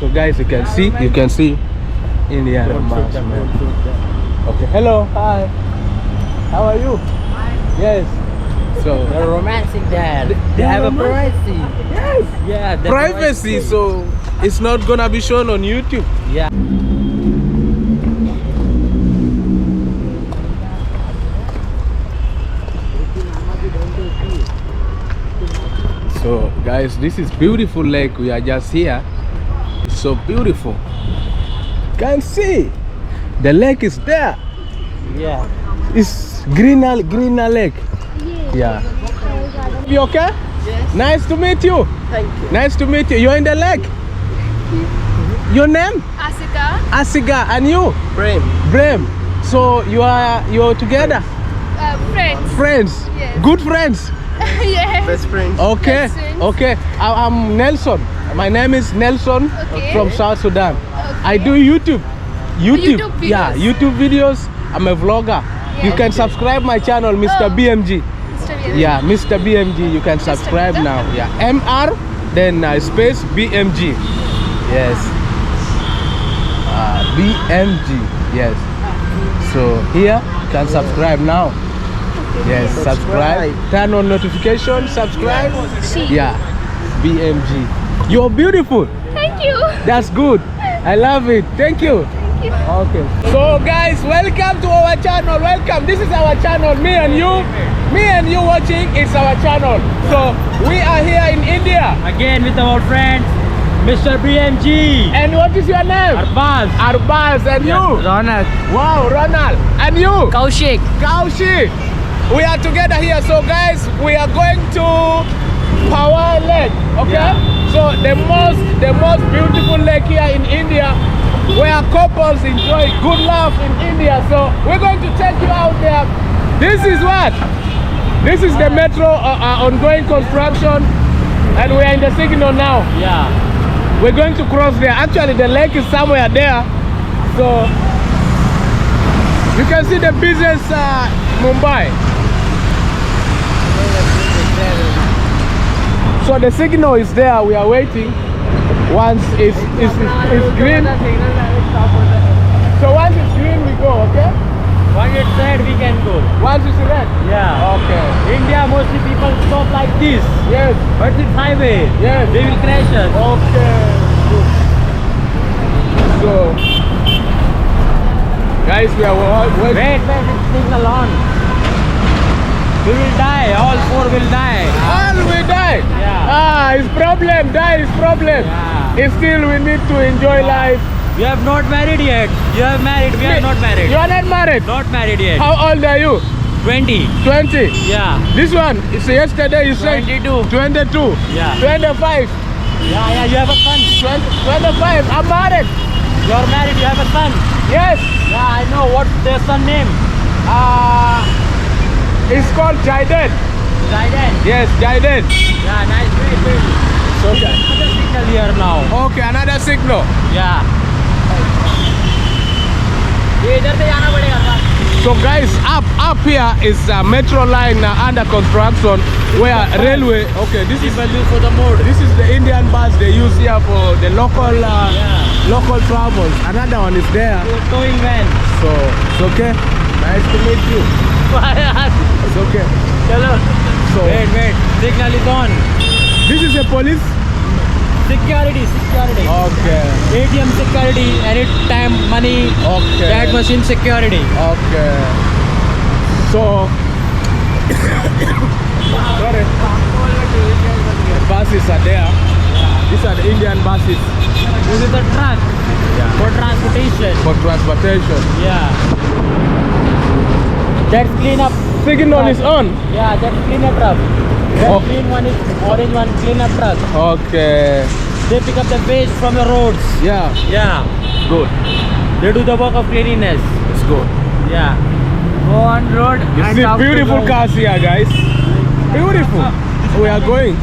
So guys, you can see Indian Bus, man. Okay, hello, hi. How are you? Yes. So They're romancing that. They have a privacy. yes. Yeah, the Privacy, so it's not gonna be shown on YouTube. Yeah. So guys, this is beautiful lake. We are just here. It's so beautiful. Can see the lake is there. Yeah. It's greener lake. Yeah. You okay? Yes. Nice to meet you. Thank you. Nice to meet you. You're in the lake. Your name? Asika. Asiga. And you? Prem. Brem. So you're together? Friends. Friends. Yes. Good friends. Yes. Best friends. Okay. Best friends. Okay. I'm Nelson. My name is Nelson Okay. from South Sudan. Okay. I do YouTube. YouTube Yeah, videos. YouTube videos. I'm a vlogger. You Yeah. can subscribe my channel, Mr. Oh. BMG. Mr. Viren. Yeah, Mr. BMG. You can subscribe Mr. now. Yeah, MR then space BMG. Yes. BMG. Yes. So here you can subscribe now. Yes, subscribe. Turn on notification. Subscribe. Yeah, BMG. You're beautiful. Thank you. That's good. I love it. Thank you. Thank you. Okay. So guys, welcome to our channel. Welcome. This is our channel. Me and you watching. It's our channel. So we are here in India. Again with our friends, Mr. BMG. And what is your name? Arbaz. Arbaz. And you? Ronald. Wow, Ronald. And you? Kaushik. Kaushi. We are together here. So guys, we are going to Power Lake. Okay. Yeah. So the most beautiful lake here in India, where couples enjoy good love in India. So we're going to take you out there. This is what? This is the metro ongoing construction, and we are in the signal now. Yeah. We're going to cross there. Actually, the lake is somewhere there. So you can see the business Mumbai. So the signal is there. We are waiting. Once it's green. So once it's green, we go. Okay. Once it's red, we can go. Once it's red. Yeah. Okay. India, mostly people stop like this. Yes. But it's highway. Yes. They will crash us. Okay. Good. So, guys, we are waiting. Wait, it's signal on. We will die. All four will die. All will die. Yeah. It's problem. Die is problem. Yeah. It's still we need to enjoy life. We have not married yet. You have married. We are not married. You are not married. Not married yet. How old are you? 20. 20. Yeah. This one is yesterday. You said 22. 22. Yeah. 25. Yeah. You have a son. 25. I'm married. You are married. You have a son. Yes. Yeah, I know. What's their son name? It's called Jaiden. Zaiden. Yes, Jaiden. Yeah, nice. Wait. So, Another signal here now. okay, another signal. Yeah. ये इधर से जाना पड़ेगा sir. So guys, up here is a metro line under construction, where railway. Okay, this is People use for the mode. this is the Indian bus they use here for the local travels. Another one is there. Towing van. So it's okay. Nice to meet you. It's okay. Chalo. So Wait. Signal is on. this is a police. Security. Okay. ATM security. Anytime money. Okay. That machine security. Okay. So sorry. The buses are there. These are the Indian buses. This is the truck. Yeah. For transportation. For transportation. Yeah. That's clean up. Signal is on. Yeah, that's clean up truck. That Oh. green one is orange one, clean up truck. Okay. They pick up the waste from the roads. Yeah. Yeah. Good. They do the work of cleanliness. It's good. Yeah. Go on road. You and see talk to beautiful the- cars here, guys. Beautiful. We are going.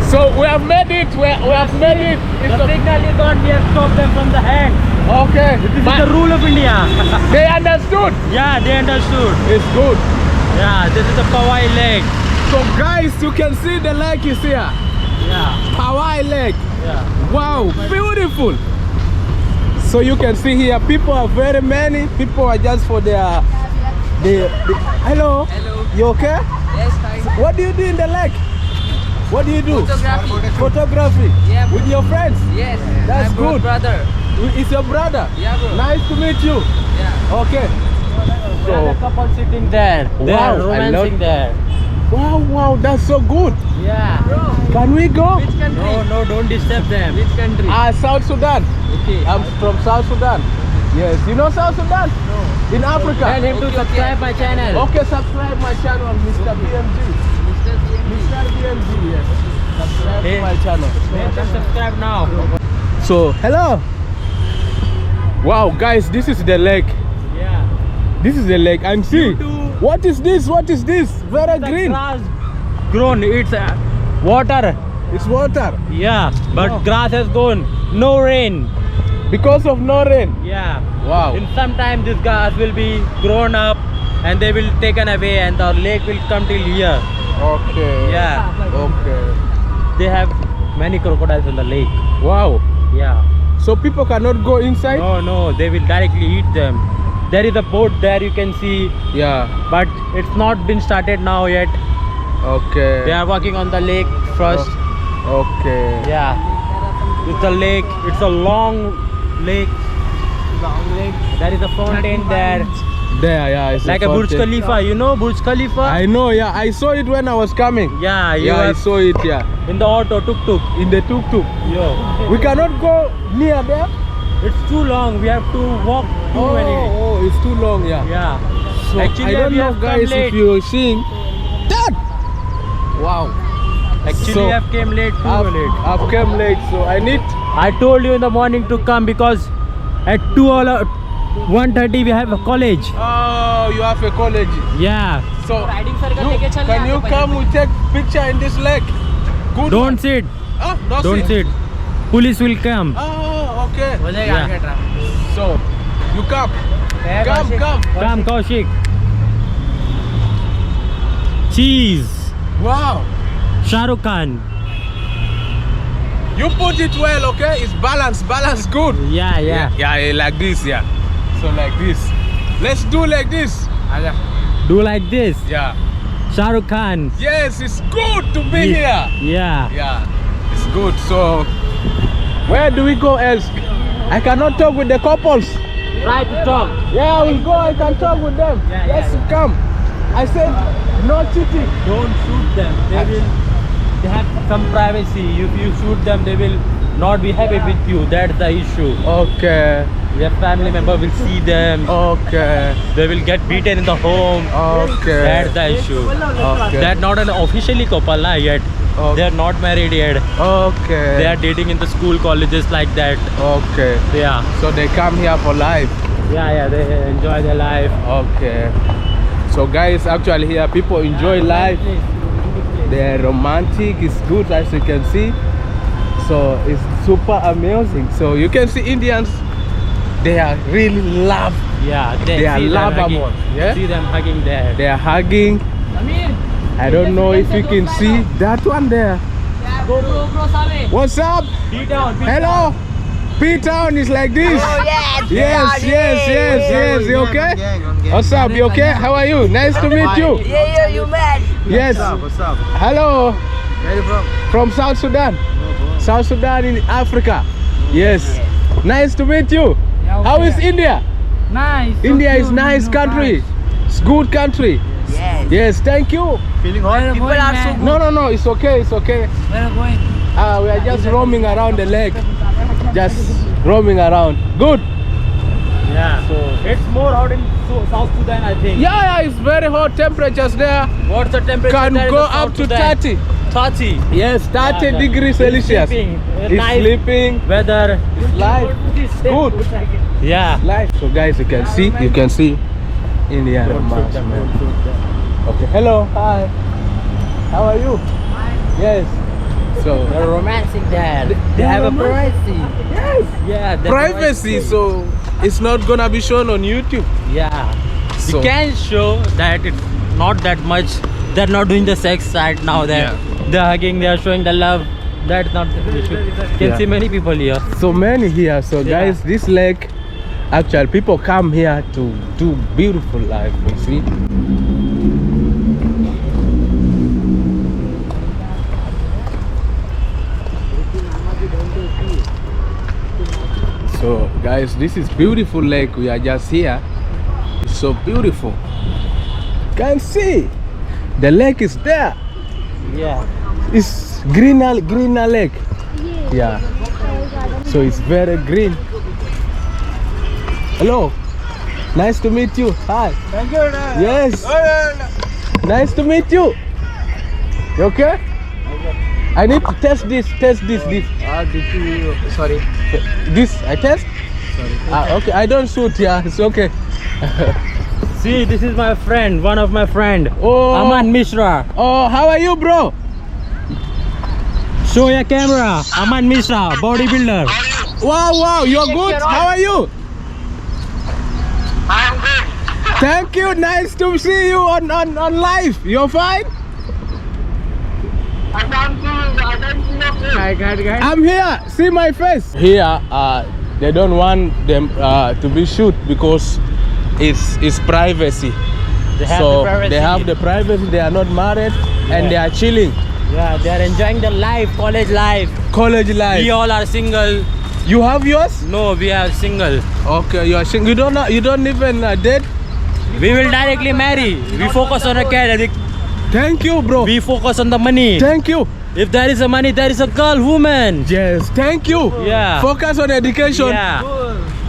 So we have made it. We have made it. It's The signal is on. We have stopped them from the hand. okay. This is the rule of India. They understood. Yeah, they understood. It's good. Yeah, this is the Powai Lake. So guys, you can see the lake is here. Yeah. Hawaii Lake. Yeah. Wow, beautiful. So you can see here, people are very many. People are just for their. Hello. Hello. You okay? Yes, fine. What do you do in the lake? What do you do? Photography. Photography. Yeah. With your friends. Yes. That's my good. brother. Is your brother? Yeah, bro. Nice to meet you. Yeah. Okay. There are a couple sitting there. They Wow, are I romancing love- there. Wow, that's so good. Yeah. Can we go? Which country? No, don't disturb them. Which country? South Sudan. Okay. I'm from South Sudan. Yes, you know South Sudan? No. In Africa. Tell him to Okay, subscribe okay. my channel. Okay, subscribe my channel, Mr. BMG. Mr. CMD. Mr. BMG, yes. Subscribe to Hey. my channel. Make them subscribe now. So, hello. Wow, guys, this is the lake. Yeah. This is the lake. And see, too. what is this? What is this? Very The green. grass grown. It's water. It's water. Yeah, but Wow. grass has gone. No rain. Because of no rain. Yeah. Wow. In some time this grass will be grown up and they will taken away and the lake will come till here. Okay. Yeah. Okay. They have many crocodiles in the lake. Wow. Yeah. So people cannot go inside? No, they will directly eat them. There is a boat there you can see, Yeah. but it's not been started now yet. Okay. They are working on the lake first. Okay. Yeah. It's a lake. It's a long lake. There is a fountain there. There, yeah. It's Like a Burj Khalifa. You know Burj Khalifa? I know, yeah. I saw it when I was coming. Yeah, you Yeah, I are saw it, yeah. in the auto tuk-tuk. In the tuk-tuk. Yo. We cannot go near there? It's too long. We have to walk too many. Oh, it's too long, yeah. Yeah. So Actually, I don't we know, have come guys, late. if you're seeing that. Wow. Actually, So, we have came late, too late. I've come late, so I need. I told you in the morning to come because at 1:30 we have a college. Oh, you have a college. Yeah. So Riding circle लेके चल can you come? We take picture in this lake. Good. Don't one. sit. Ah, don't Don't sit. Police will come. Oh, okay. हो जाएगा Yeah. आगे traffic So you come. Come. Come, Kaushik. Cheese. Wow. Shah Rukh Khan. You put it well, okay? It's balanced, good. Yeah. Yeah, like this, yeah. So like this. Let's do like this. आजा Do like this. Yeah. Shah Rukh Khan. Yes, it's good to be here. Yeah. Yeah, it's good. So where do we go else? I cannot talk with the couples. Try to talk. Yeah, we'll go. I can talk with them. Yeah, Yes, yeah. come. I said no cheating. Don't shoot them. They have some privacy. If you shoot them, they will not be happy with you. That's the issue. Okay. Your family member will see them. Okay. They will get beaten in the home. Okay. That's the issue. Okay. They're not an officially couple yet. Okay. They're not married yet. Okay. They are dating in the school, colleges like that. Okay. Yeah. So they come here for life. Yeah. They enjoy their life. Okay. So guys, actually here people enjoy life. They're romantic. It's good as you can see. So it's super amazing. So you can see Indians. They are really love. Yeah. They are see them lovable. hugging. Yeah. See them hugging there. They are hugging. I don't know if you can see that one there. bro sabe What's up? P-Town. Hello. P-Town is like this. Yes. You okay? What's up? You okay? How are you? Nice to meet you. yeah you mad Yes. What's up? Hello. Where you from? From South Sudan. South Sudan in Africa. Yes. Nice to meet you. How is India? nice India is nice country. It's good country. yes Yes, thank you. Feeling hot? people are so good No, it's okay, it's okay. where are going We are just roaming around the lake. Just roaming around. Good. Yeah. So it's more hot in South Sudan, I think. Yeah, it's very hot temperatures there. What's the temperature? Can there in go the South up to Sudan? 30. 30. Yes, 30 Yeah. degrees It's Celsius. sleeping. It's Nice sleeping. weather. Life. Good. Yeah. Life. So guys, you can see India. Don't shoot them. Don't shoot them. Okay. Hello. Hi. How are you? Yes. So They're romancing there. They have a privacy. yes. Yeah. that's Privacy. right. So it's not gonna be shown on YouTube. Yeah. So- We can show that it's not that much. They're not doing the sex right now. They're hugging. They're showing the love. That's not the issue. You can see many people here. So many here. So guys, this lake, actually, people come here to do beautiful life. You see. So guys, this is beautiful lake. We are just here. It's so beautiful. Can see the lake is there. Yeah. It's greener lake. Yeah. So it's very green. Hello. Nice to meet you. Hi. Thank you. Yes. Nice to meet you. You okay? I need to test this. Sorry. This I test? Sorry. Okay, I don't shoot, yeah, it's okay. See, this is my friend, one of my friend. Oh. Aman Mishra. Oh, how are you, bro? Show your camera. Aman Mishra, bodybuilder. Wow, you're good. How are you? I'm good. Thank you. Nice to see you on live. You're fine? I don't see your face. I'm here. See my face. Here, they don't want them to be shoot because it's privacy. They have So the privacy. they have the privacy. They are not married and they are chilling. Yeah, they are enjoying the life, college life. College life. We all are single. You have yours? No, we are single. Okay, you are single. You don't even date? We will directly marry. We focus on a career. Thank you, bro. We focus on the money. Thank you. If there is a money, there is a girl, woman. Yes, thank you. Yeah. Focus on education. Yeah.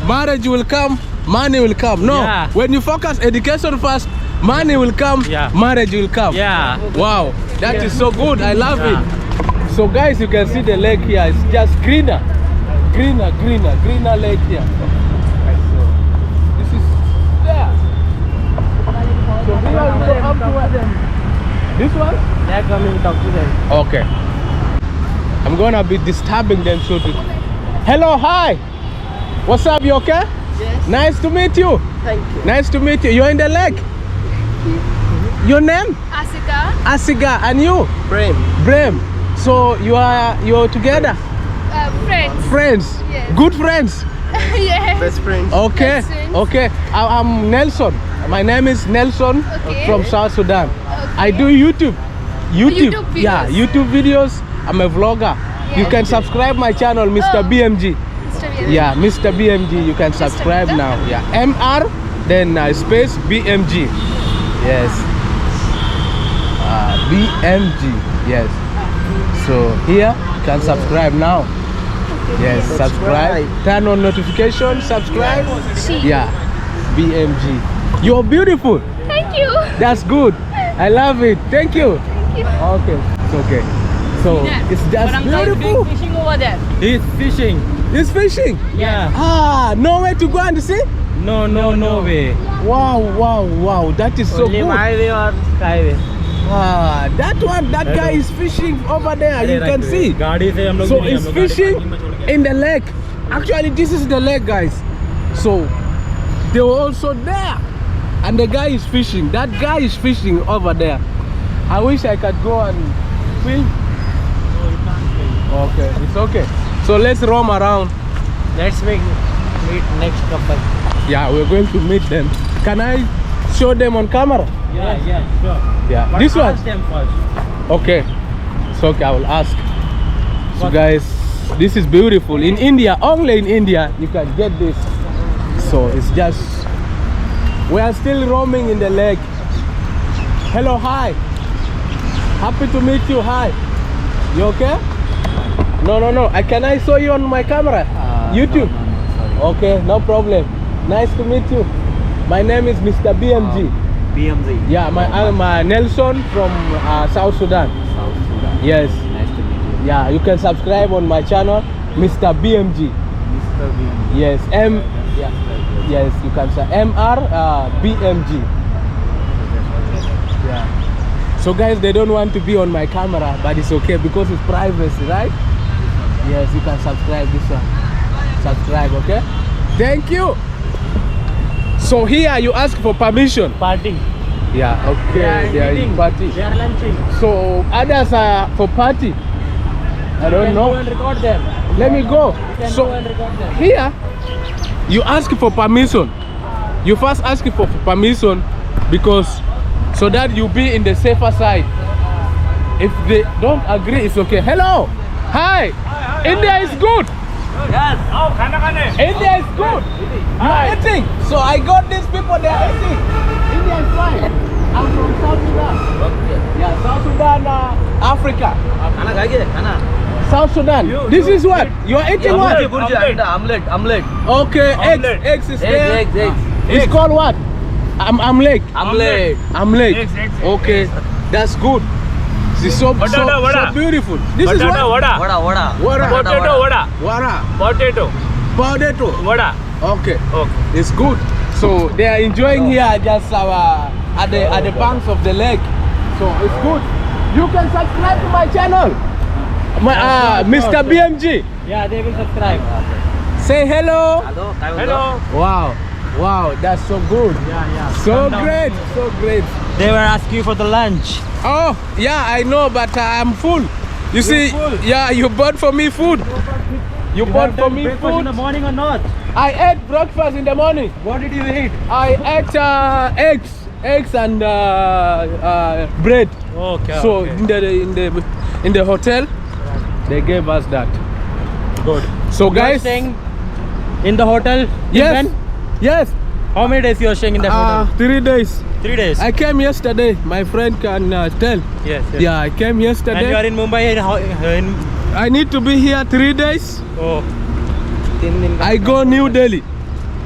Marriage will come, money will come. No, Yeah. when you focus education first, money will come, Yeah. marriage will come. Yeah. Wow, that is so good. I love it. So guys, you can see the lake here. It's just greener lake here. So this is there. So here we go up to where? This one? They are coming to talk to them. Okay. I'm gonna be disturbing them so to... Hello, hi. What's up, you okay? Yes. Nice to meet you. Thank you. Nice to meet you. You're in the lake? Your name? Asika. Asiga. And you? Prem. Brem. So you're together? Friends. Friends? Yes. Good friends? Yeah. Best friends. Okay. Best friends. Okay. I'm Nelson. My name is Nelson Okay. from South Sudan. Okay. I do YouTube. YouTube Yeah, videos. YouTube videos. I'm a vlogger. You can subscribe my channel, Mr. Oh. BMG. Mr. Vietnam. Yeah, Mr. BMG. You can subscribe Mr. now. Yeah, MR then space BMG. Yes. BMG. Yes. So here you can subscribe now. Yes, subscribe. Turn on notification. Subscribe. Yeah, BMG. You're beautiful. Thank you. That's good. I love it. Thank you. Thank you. Okay, it's okay. So it's just beautiful. Fishing over there. He's fishing. It's fishing. Yeah. Nowhere to go and see. No way. Wow. That is so good. way or skyway. That guy is fishing over there. You can see. So it's fishing in the lake. Actually, this is the lake, guys. So they were also there, and the guy is fishing. That guy is fishing over there. I wish I could go and film. Okay, it's okay. So let's roam around. Let's meet next couple. Yeah, we're going to meet them. Can I show them on camera? Yeah, sure. Yeah, But this one. ask them first. Okay, it's okay. I will ask. So guys, this is beautiful. In India, only in India, you can get this. So it's just, we are still roaming in the lake. Hello, hi. Happy to meet you. Hi. You okay? No. Can I show you on my camera? YouTube. No, Okay, no problem. Nice to meet you. My name is Mr. BMG. BMZ. Yeah, I'm Nelson from South Sudan. South Sudan. Yes. Nice to meet you. Yeah, you can subscribe on my channel, Mr. BMG. Mr. BMZ. Yes, yes, you can say MR BMG. Yeah. So guys, they don't want to be on my camera, but it's okay because it's privacy, right? Yes, you can subscribe this one. Subscribe, okay? Thank you. So here you ask for permission. Party. Yeah, okay. They are in eating. party. They are lunching. So others are for party. I You don't can know. go and record them. Let me go. You can So go and record them. here, you ask for permission. You first ask for permission because so that you be in the safer side. If they don't agree, it's okay. Hello, hi. India is good. Yes. Oh, India is good. You are eating. So I got these people. They are eating. India is fine. I'm from South Sudan. Yeah, South Sudan, Africa. South Sudan. This is what you are eating. What? Omelette. Okay, eggs is there. It's called what? Omelette. Omelette. Okay, that's good. It's so beautiful. This is what? Vada. Potato. Okay. It's good. So they are enjoying here just at the banks of the lake. So it's good. You can subscribe to my channel. Mr. BMG. Yeah, they will subscribe. Say hello. Hello. Wow, that's so good. Yeah. So Come down. great, so great. They were asking you for the lunch. Oh, yeah, I know, but I'm full. You see, full? yeah, you bought for me food. You bought for me breakfast in the food. morning or not? I ate breakfast in the morning. What did you eat? I ate eggs and bread. Okay. So okay. in the hotel, they gave us that. Good. So You are guys, staying in the hotel? till yes, when? yes. How many days you are staying in the hotel? 3 days. 3 days. I came yesterday. My friend can tell. Yes. Yeah, I came And you yesterday. are in Mumbai in I need to be here 3 days. oh. I go New Delhi.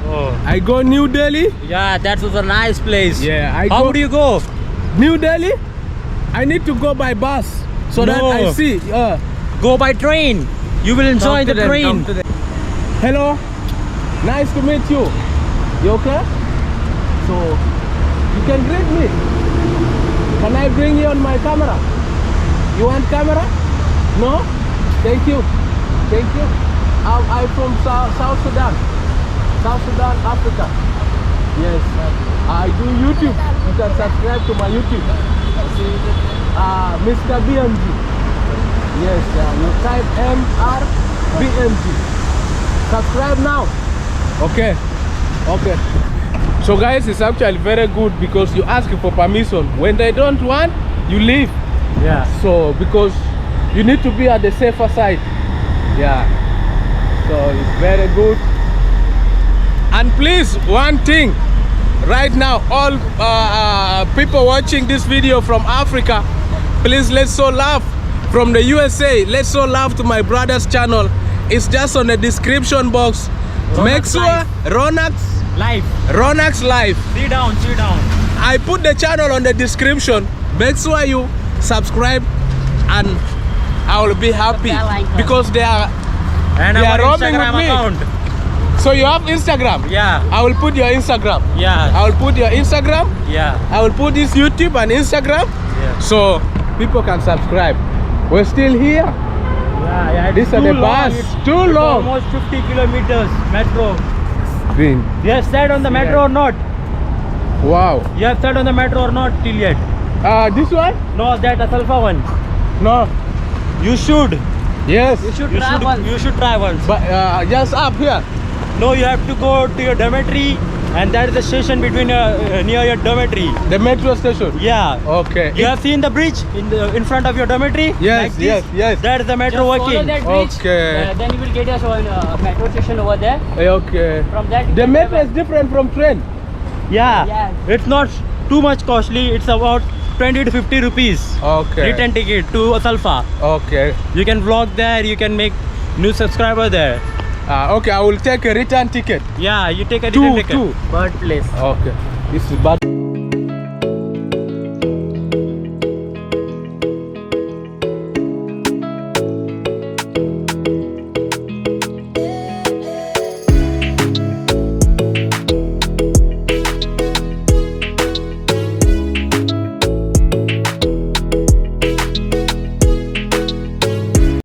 Oh. I go New Delhi. Yeah, that was a nice place. Yeah, I How go would you go? New Delhi. I need to go by bus so that No. I see. Go by train. You will enjoy the train. Hello, nice to meet you. You okay? So you can greet me. Can I bring you on my camera? You want camera? No? Thank you. I'm from South Sudan. South Sudan, Africa. Yes. I do YouTube. You can subscribe to my YouTube. Mr. BMG. Yes, you type MRBMG. Subscribe now. Okay. So guys, it's actually very good because you ask for permission. When they don't want, you leave. Yeah. So because you need to be at the safer side. Yeah. So it's very good. And please, one thing. Right now, all people watching this video from Africa, please let's show love. From the USA, let's show love to my brother's channel. It's just on the description box. Make sure Ronax Life. Sit down. I put the channel on the description. Make sure you subscribe and I will be happy because they are And They our are roaming Instagram with me. account. So you have Instagram? Yeah. I will put your Instagram. Yeah. I will put your Instagram. Yeah. I will put this YouTube and Instagram. Yeah. So people can subscribe. We're still here. Yeah. These are the bus. Too It's long. almost 50 kilometers metro. Green. You have sat on the metro or not? Wow. You have sat on the metro or not till yet? This one? No, that Asalfa one. No. You should. Yes. You should try once. But just up here. No, you have to go to your dormitory, and that is the station between near your dormitory. The metro station. Yeah. Okay. You have seen the bridge in front of your dormitory? Yes, Like this? yes. That is the metro working. That bridge. Okay. Then you will get a metro station over there. Okay. From that. you The can metro is travel. different from train. Yeah. Yes. It's not too much costly. It's about 20 to 50 rupees. Okay. Return ticket to Asalfa. Okay. You can vlog there. You can make new subscriber there. Okay, I will take a return ticket. Yeah, you take a return ticket. Two. Bird place. Okay. This is bad.